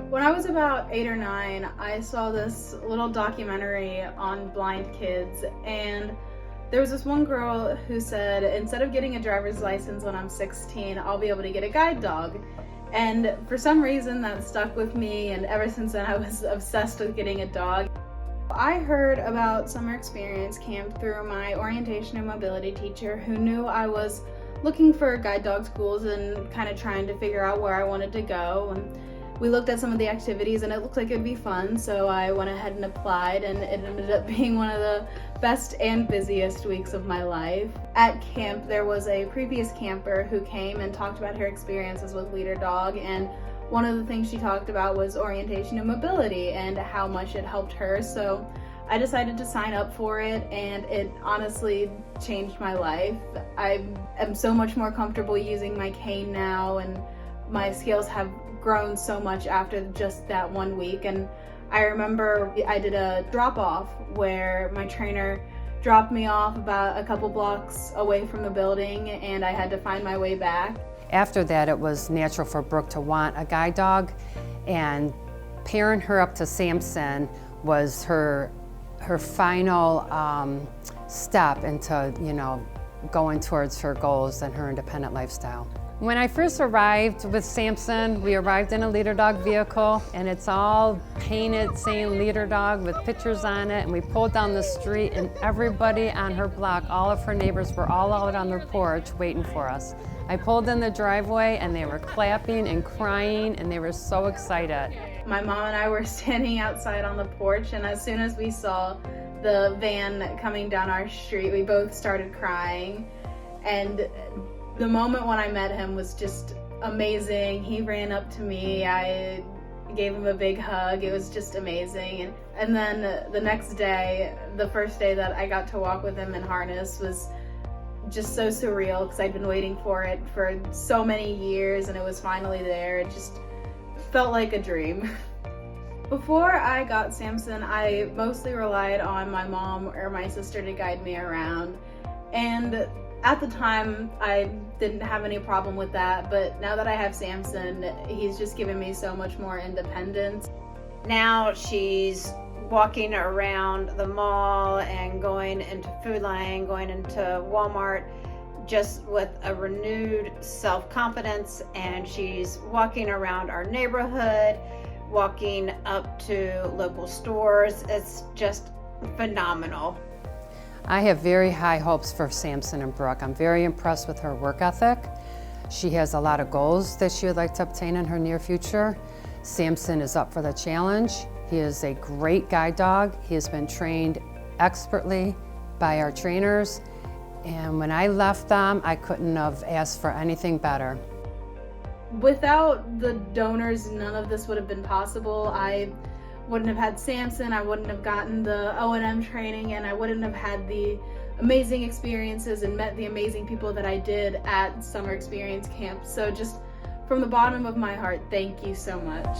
When I was about 8 or 9, I saw this little documentary on blind kids, and there was this one girl who said, instead of getting a driver's license when I'm 16, I'll be able to get a guide dog. And for some reason that stuck with me, and ever since then I was obsessed with getting a dog. I heard about summer experience camp through my orientation and mobility teacher, who knew I was looking for guide dog schools and kind of trying to figure out where I wanted to go. And we looked at some of the activities and it looked like it would be fun, so I went ahead and applied, and it ended up being one of the best and busiest weeks of my life. At camp, there was a previous camper who came and talked about her experiences with Leader Dog, and one of the things she talked about was orientation and mobility and how much it helped her. So I decided to sign up for it, and it honestly changed my life. I am so much more comfortable using my cane now, and my skills have grown so much after just that 1 week. And I remember I did a drop-off where my trainer dropped me off about a couple blocks away from the building, and I had to find my way back. After that, it was natural for Brooke to want a guide dog, and pairing her up to Sampson was her final step into, going towards her goals and her independent lifestyle. When I first arrived with Sampson, we arrived in a Leader Dog vehicle, and it's all painted saying Leader Dog with pictures on it, and we pulled down the street, and everybody on her block, all of her neighbors, were all out on their porch waiting for us. I pulled in the driveway and they were clapping and crying, and they were so excited. My mom and I were standing outside on the porch, and as soon as we saw the van coming down our street, we both started crying. And the moment when I met him was just amazing. He ran up to me, I gave him a big hug. It was just amazing. And then the next day, the first day that I got to walk with him in harness, was just so surreal, because I'd been waiting for it for so many years, and it was finally there. It just felt like a dream. Before I got Sampson, I mostly relied on my mom or my sister to guide me around, and at the time I didn't have any problem with that, but now that I have Sampson, he's just given me so much more independence. Now she's walking around the mall and going into Food Lion, going into Walmart, just with a renewed self-confidence, and she's walking around our neighborhood, walking up to local stores. It's just phenomenal. I have very high hopes for Sampson and Brooke. I'm very impressed with her work ethic. She has a lot of goals that she would like to obtain in her near future. Sampson is up for the challenge. He is a great guide dog. He has been trained expertly by our trainers, and when I left them, I couldn't have asked for anything better. Without the donors, none of this would have been possible. I wouldn't have had Sampson, I wouldn't have gotten the O&M training, and I wouldn't have had the amazing experiences and met the amazing people that I did at summer experience camp. So just from the bottom of my heart, thank you so much.